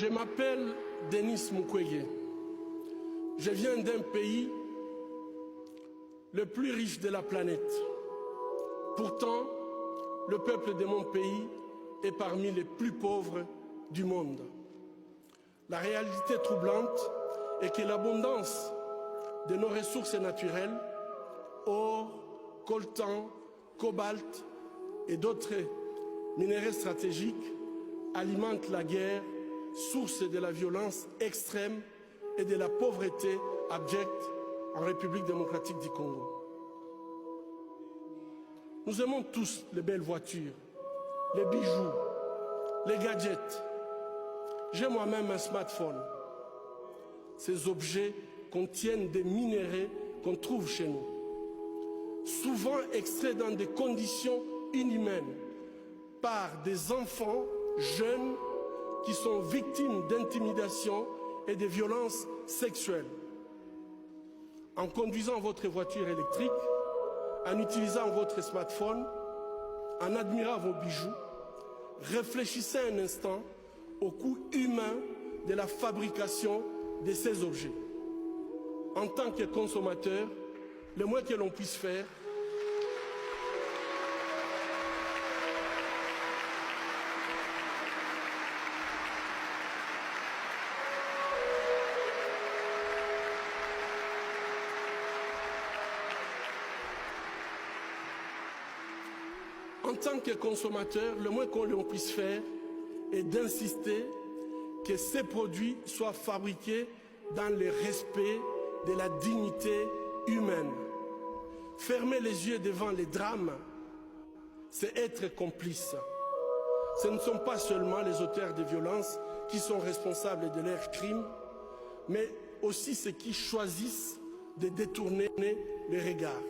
Je m'appelle Denis Mukwege. Je viens d'un pays le plus riche de la planète. Pourtant, le peuple de mon pays est parmi les plus pauvres du monde. La réalité troublante est que l'abondance de nos ressources naturelles, or, coltan, cobalt et d'autres minéraux stratégiques, alimente la guerre, source de la violence extrême et de la pauvreté abjecte en République démocratique du Congo. Nous aimons tous les belles voitures, les bijoux, les gadgets. J'ai moi-même un smartphone. Ces objets contiennent des minéraux qu'on trouve chez nous, souvent extraits dans des conditions inhumaines par des enfants jeunes qui sont victimes d'intimidation et de violences sexuelles. En conduisant votre voiture électrique, en utilisant votre smartphone, en admirant vos bijoux, réfléchissez un instant au coût humain de la fabrication de ces objets. En tant que consommateur, le moins que l'on puisse faire, est d'insister que ces produits soient fabriqués dans le respect de la dignité humaine. Fermer les yeux devant les drames, c'est être complice. Ce ne sont pas seulement les auteurs de violences qui sont responsables de leurs crimes, mais aussi ceux qui choisissent de détourner les regards.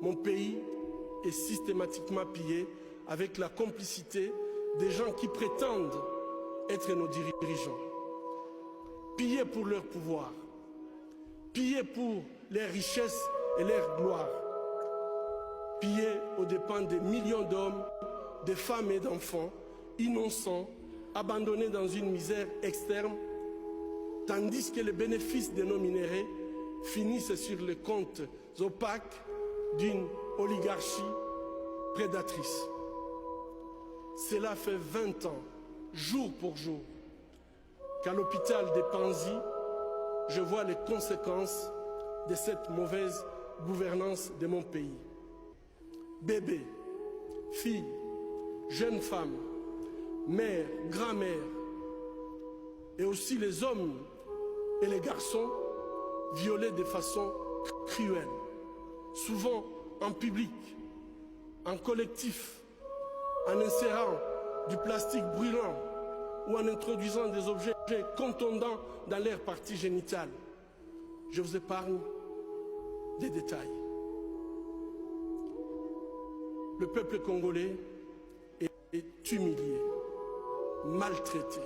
Mon pays est systématiquement pillé avec la complicité des gens qui prétendent être nos dirigeants. Pillés pour leur pouvoir, pillés pour leurs richesses et leur gloire, pillés aux dépens des millions d'hommes, de femmes et d'enfants innocents, abandonnés dans une misère externe, tandis que les bénéfices de nos minéraux finissent sur les comptes opaques d'une oligarchie prédatrice. Cela fait 20 ans, jour pour jour, qu'à l'hôpital de Panzi, je vois les conséquences de cette mauvaise gouvernance de mon pays. Bébés, filles, jeunes femmes, mères, grand-mères, et aussi les hommes et les garçons violés de façon cruelle, souvent en public, en collectif, en insérant du plastique brûlant ou en introduisant des objets contondants dans leur partie génitale. Je vous épargne des détails. Le peuple congolais est humilié, maltraité,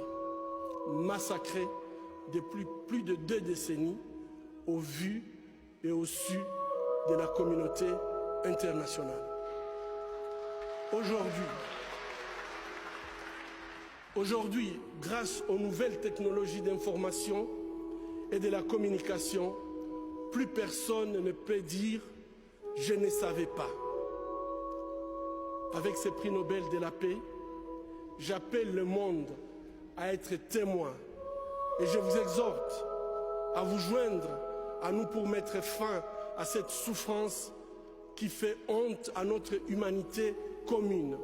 massacré depuis plus de 2 décennies au vu et au su de la communauté internationale. Aujourd'hui, grâce aux nouvelles technologies d'information et de la communication, plus personne ne peut dire « je ne savais pas ». Avec ces prix Nobel de la paix, j'appelle le monde à être témoin et je vous exhorte à vous joindre à nous pour mettre fin à cette souffrance qui fait honte à notre humanité commune.